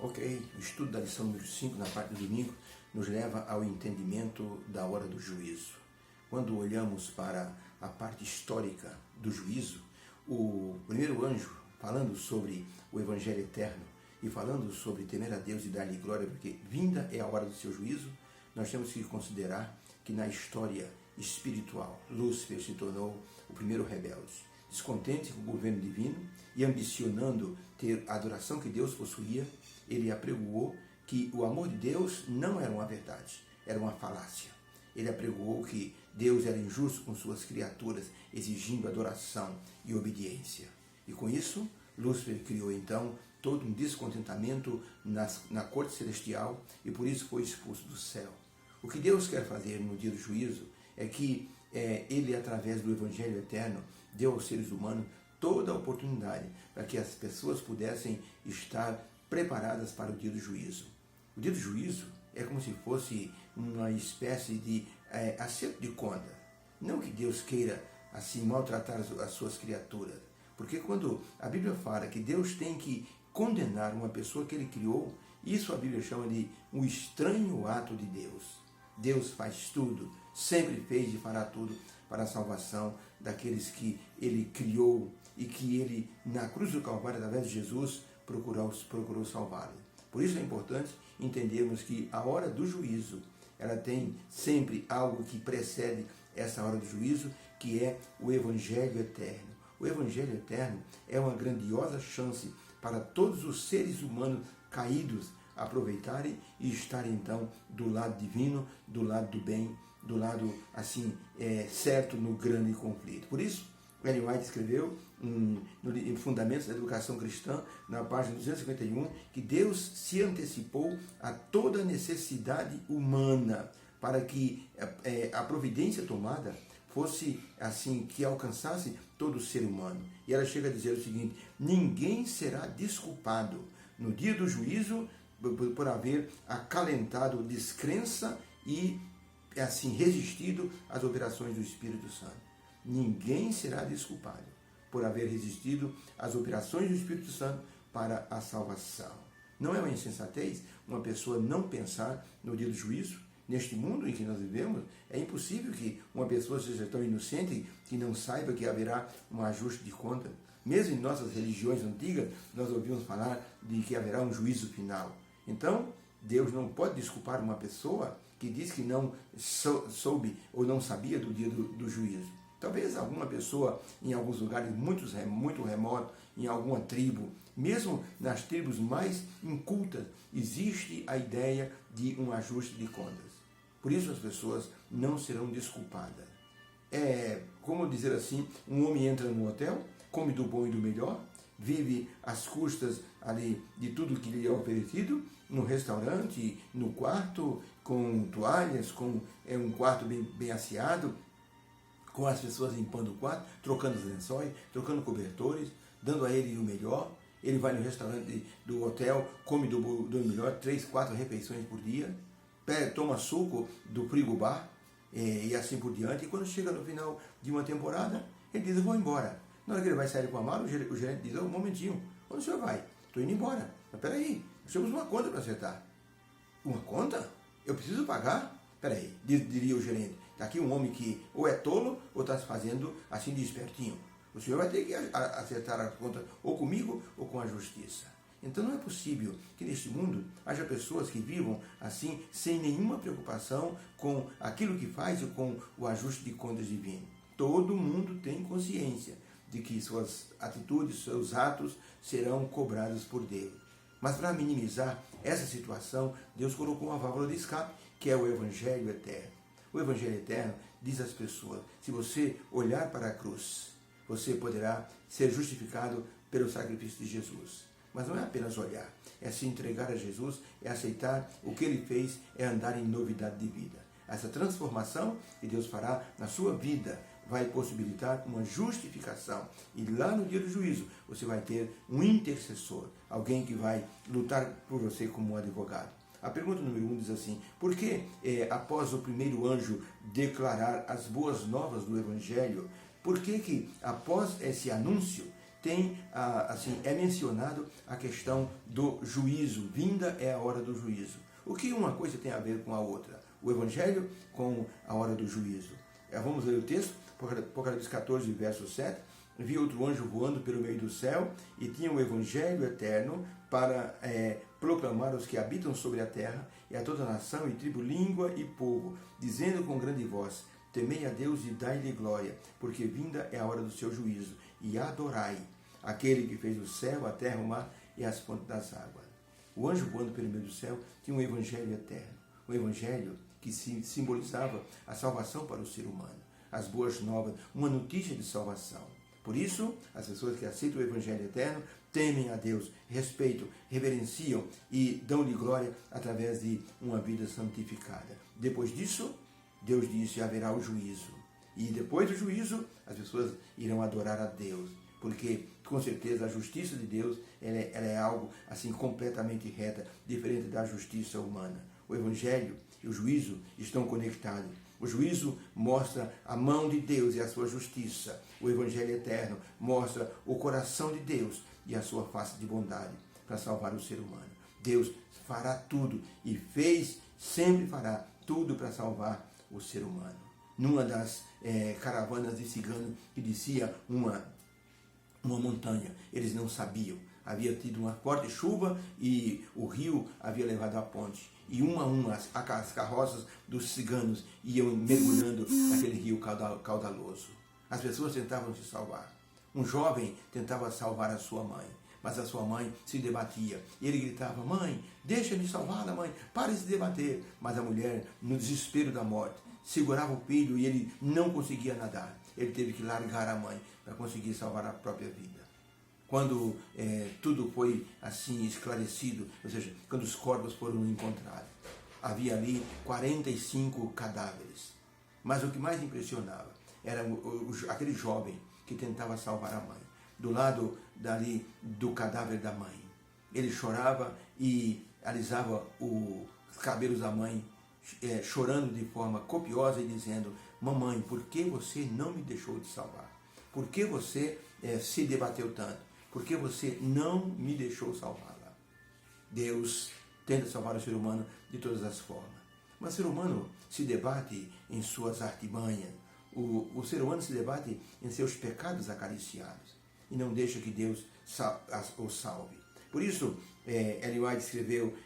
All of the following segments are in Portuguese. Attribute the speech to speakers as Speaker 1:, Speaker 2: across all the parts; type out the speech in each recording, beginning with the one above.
Speaker 1: Ok, o estudo da lição número 5, na parte do domingo, nos leva ao entendimento da hora do juízo. Quando olhamos para a parte histórica do juízo, o primeiro anjo, falando sobre o Evangelho eterno e falando sobre temer a Deus e dar-lhe glória, porque vinda é a hora do seu juízo, nós temos que considerar que na história espiritual, Lúcifer se tornou o primeiro rebelde. Descontente com o governo divino e ambicionando ter a adoração que Deus possuía, ele apregoou que o amor de Deus não era uma verdade, era uma falácia. Ele apregoou que Deus era injusto com suas criaturas, exigindo adoração e obediência. E com isso, Lúcifer criou então todo um descontentamento na corte celestial e por isso foi expulso do céu. O que Deus quer fazer no dia do juízo é que Ele, através do Evangelho eterno, deu aos seres humanos toda a oportunidade para que as pessoas pudessem estar preparadas para o dia do juízo. O dia do juízo é como se fosse uma espécie de acerto de conta. Não que Deus queira assim maltratar as suas criaturas, porque quando a Bíblia fala que Deus tem que condenar uma pessoa que Ele criou, isso a Bíblia chama de um estranho ato de Deus. Deus faz tudo, sempre fez e fará tudo para a salvação daqueles que Ele criou e que Ele, na cruz do Calvário, através de Jesus, procurou salvá-lo. Por isso é importante entendermos que a hora do juízo, ela tem sempre algo que precede essa hora do juízo, que é o Evangelho eterno. O Evangelho eterno é uma grandiosa chance para todos os seres humanos caídos aproveitarem e estarem então do lado divino, do lado do bem, do lado assim certo no grande conflito. Por isso, Ellen White escreveu em Fundamentos da Educação Cristã, na página 251, que Deus se antecipou a toda necessidade humana para que a providência tomada fosse assim, que alcançasse todo ser humano. E ela chega a dizer o seguinte: ninguém será desculpado no dia do juízo por haver acalentado descrença e assim resistido às operações do Espírito Santo. Ninguém será desculpado por haver resistido às operações do Espírito Santo para a salvação. Não é uma insensatez uma pessoa não pensar no dia do juízo? Neste mundo em que nós vivemos, é impossível que uma pessoa seja tão inocente que não saiba que haverá um ajuste de conta. Mesmo em nossas religiões antigas, nós ouvimos falar de que haverá um juízo final. Então, Deus não pode desculpar uma pessoa que diz que não soube ou não sabia do dia do juízo. Talvez alguma pessoa em alguns lugares muito remotos, em alguma tribo, mesmo nas tribos mais incultas, existe a ideia de um ajuste de contas. Por isso as pessoas não serão desculpadas. É como dizer assim, um homem entra no hotel, come do bom e do melhor, vive às custas ali de tudo que lhe é oferecido, no restaurante, no quarto, com toalhas, com um quarto bem asseado, com as pessoas limpando o quarto, trocando os lençóis, trocando cobertores, dando a ele o melhor. Ele vai no restaurante do hotel, come do melhor, 3, 4 refeições por dia, toma suco do frigobar e assim por diante. E quando chega no final de uma temporada, ele diz: eu vou embora. Na hora que ele vai sair com a mala, o gerente diz: um momentinho, onde o senhor vai? Estou indo embora. Mas peraí, nós temos uma conta para acertar. Uma conta? Eu preciso pagar? Peraí, diria o gerente, está aqui um homem que ou é tolo ou está se fazendo assim de espertinho. O senhor vai ter que acertar a conta ou comigo ou com a justiça. Então não é possível que neste mundo haja pessoas que vivam assim, sem nenhuma preocupação com aquilo que faz ou com o ajuste de contas divino. Todo mundo tem consciência de que suas atitudes, seus atos serão cobrados por Deus. Mas para minimizar essa situação, Deus colocou uma válvula de escape, que é o Evangelho eterno. O Evangelho eterno diz às pessoas: se você olhar para a cruz, você poderá ser justificado pelo sacrifício de Jesus. Mas não é apenas olhar, é se entregar a Jesus, é aceitar o que Ele fez, é andar em novidade de vida. Essa transformação que Deus fará na sua vida vai possibilitar uma justificação. E lá no dia do juízo, você vai ter um intercessor, alguém que vai lutar por você como um advogado. A pergunta número 1 diz assim: por que após o primeiro anjo declarar as boas novas do Evangelho, por que após esse anúncio é mencionado a questão do juízo. Vinda é a hora do juízo. O que uma coisa tem a ver com a outra? O Evangelho com a hora do juízo. Vamos ler o texto, Apocalipse 14, verso 7. Vi outro anjo voando pelo meio do céu e tinha o Evangelho eterno para proclamar aos que habitam sobre a terra e a toda nação e tribo, língua e povo, dizendo com grande voz: temei a Deus e dai-lhe glória, porque vinda é a hora do seu juízo, e adorai aquele que fez o céu, a terra, o mar e as fontes das águas. O anjo voando pelo meio do céu tinha um Evangelho eterno, um Evangelho que simbolizava a salvação para o ser humano, as boas novas, uma notícia de salvação. Por isso, as pessoas que aceitam o Evangelho eterno temem a Deus, respeitam, reverenciam e dão-lhe glória através de uma vida santificada. Depois disso, Deus disse: haverá o juízo. E depois do juízo, as pessoas irão adorar a Deus, porque com certeza a justiça de Deus ela é algo assim completamente reta, diferente da justiça humana. O Evangelho e o juízo estão conectados. O juízo mostra a mão de Deus e a sua justiça. O Evangelho eterno mostra o coração de Deus e a sua face de bondade para salvar o ser humano. Deus fará tudo e sempre fará tudo para salvar o ser humano. Numa das caravanas de ciganos que descia uma montanha, eles não sabiam. Havia tido uma forte chuva e o rio havia levado a ponte. E uma a uma as carroças dos ciganos iam mergulhando naquele rio caudaloso. As pessoas tentavam se salvar. Um jovem tentava salvar a sua mãe, mas a sua mãe se debatia. E ele gritava: mãe, deixa de salvá-la, mãe, pare de se debater. Mas a mulher, no desespero da morte, segurava o filho e ele não conseguia nadar. Ele teve que largar a mãe para conseguir salvar a própria vida. Quando tudo foi assim esclarecido, ou seja, quando os corpos foram encontrados, havia ali 45 cadáveres. Mas o que mais impressionava era aquele jovem que tentava salvar a mãe. Do lado dali do cadáver da mãe, ele chorava e alisava os cabelos da mãe, chorando de forma copiosa e dizendo: mamãe, por que você não me deixou de salvar? Por que você se debateu tanto? Por que você não me deixou salvá-la? Deus tenta salvar o ser humano de todas as formas. Mas o ser humano se debate em suas artimanhas. O ser humano se debate em seus pecados acariciados e não deixa que Deus o salve. Por isso, Ellen White escreveu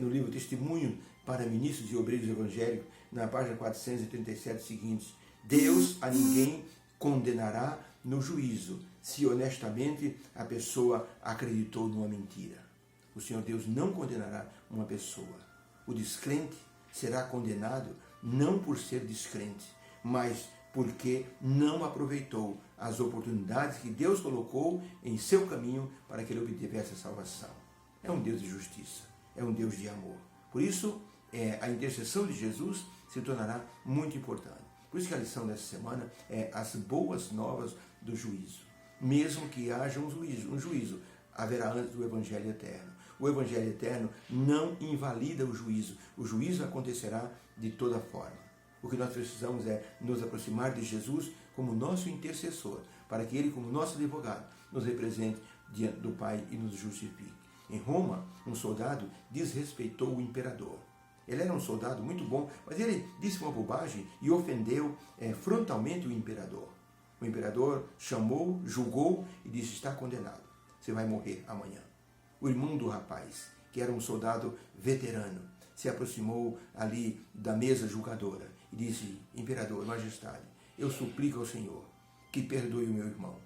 Speaker 1: no livro Testemunho para Ministros e Obreiros Evangélicos, na página 437, o seguinte: Deus a ninguém condenará no juízo, se honestamente a pessoa acreditou numa mentira. O Senhor Deus não condenará uma pessoa. O descrente será condenado não por ser descrente, mas porque não aproveitou as oportunidades que Deus colocou em seu caminho para que ele obtivesse a salvação. É um Deus de justiça, é um Deus de amor. Por isso, a intercessão de Jesus se tornará muito importante. Por isso que a lição dessa semana é as boas novas do juízo. Mesmo que haja um juízo, haverá antes do Evangelho eterno. O Evangelho eterno não invalida o juízo acontecerá de toda forma. O que nós precisamos é nos aproximar de Jesus como nosso intercessor, para que ele, como nosso advogado, nos represente diante do Pai e nos justifique. Em Roma, um soldado desrespeitou o imperador. Ele era um soldado muito bom, mas ele disse uma bobagem e ofendeu frontalmente o imperador. O imperador chamou, julgou e disse: está condenado, você vai morrer amanhã. O irmão do rapaz, que era um soldado veterano, se aproximou ali da mesa julgadora e disse: imperador, majestade, eu suplico ao Senhor que perdoe o meu irmão.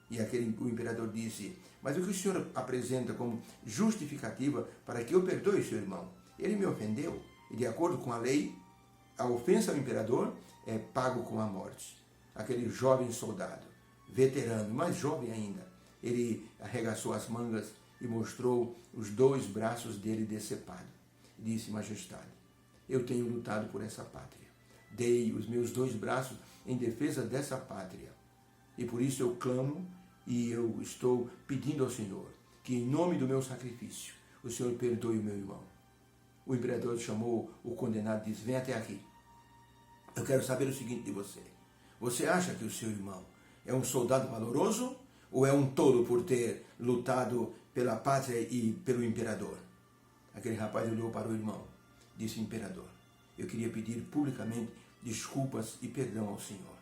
Speaker 1: E o imperador disse: mas o que o senhor apresenta como justificativa para que eu perdoe seu irmão? Ele me ofendeu, e de acordo com a lei, a ofensa ao imperador é pago com a morte. Aquele jovem soldado, veterano, mais jovem ainda, ele arregaçou as mangas e mostrou os 2 braços dele decepados. E disse: majestade, eu tenho lutado por essa pátria. Dei os meus 2 braços em defesa dessa pátria. E por isso eu clamo e eu estou pedindo ao Senhor que, em nome do meu sacrifício, o Senhor perdoe o meu irmão. O imperador chamou o condenado e disse: vem até aqui. Eu quero saber o seguinte de você. Você acha que o seu irmão é um soldado valoroso Ou é um tolo por ter lutado pela pátria e pelo imperador? Aquele rapaz olhou para o irmão, disse: imperador, eu queria pedir publicamente desculpas e perdão ao Senhor.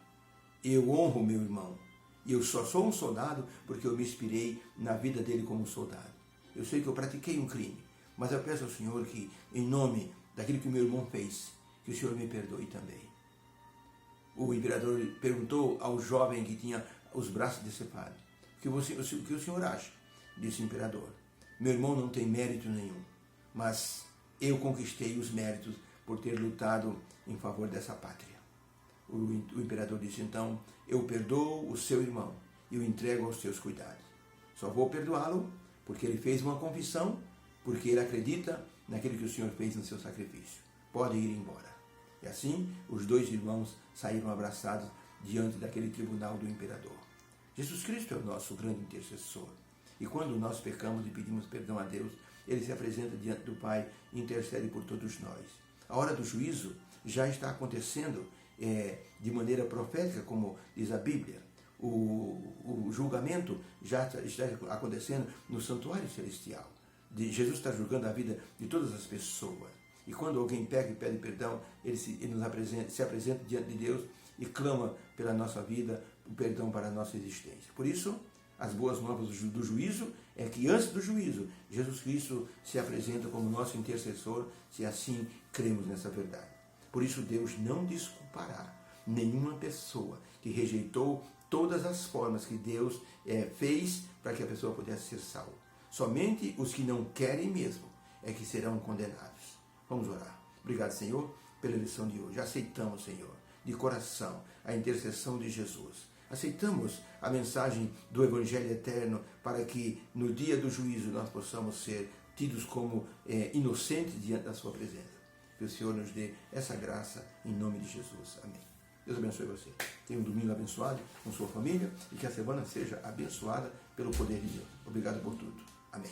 Speaker 1: Eu honro meu irmão, e eu só sou um soldado porque eu me inspirei na vida dele como soldado. Eu sei que eu pratiquei um crime, mas eu peço ao Senhor que, em nome daquilo que meu irmão fez, que o Senhor me perdoe também. O imperador perguntou ao jovem que tinha os braços decepados: o que o senhor acha? Disse o imperador: meu irmão não tem mérito nenhum, mas eu conquistei os méritos por ter lutado em favor dessa pátria. O imperador disse: então, eu perdoo o seu irmão e o entrego aos seus cuidados. Só vou perdoá-lo porque ele fez uma confissão, porque ele acredita naquilo que o Senhor fez no seu sacrifício. Pode ir embora. E assim, os dois irmãos saíram abraçados diante daquele tribunal do imperador. Jesus Cristo é o nosso grande intercessor. E quando nós pecamos e pedimos perdão a Deus, Ele se apresenta diante do Pai e intercede por todos nós. A hora do juízo já está acontecendo de maneira profética, como diz a Bíblia. O julgamento já está acontecendo no santuário celestial. Jesus está julgando a vida de todas as pessoas. E quando alguém peca e pede perdão, ele se apresenta diante de Deus e clama pela nossa vida, o perdão para a nossa existência. Por isso, as boas novas do juízo é que antes do juízo, Jesus Cristo se apresenta como nosso intercessor, se assim cremos nessa verdade. Por isso, Deus não desculpará nenhuma pessoa que rejeitou todas as formas que Deus fez para que a pessoa pudesse ser salva. Somente os que não querem mesmo é que serão condenados. Vamos orar. Obrigado, Senhor, pela lição de hoje. Aceitamos, Senhor, de coração, a intercessão de Jesus. Aceitamos a mensagem do Evangelho Eterno para que no dia do juízo nós possamos ser tidos como inocentes diante da sua presença. Que o Senhor nos dê essa graça em nome de Jesus. Amém. Deus abençoe você. Tenha um domingo abençoado com sua família e que a semana seja abençoada pelo poder de Deus. Obrigado por tudo. Amém.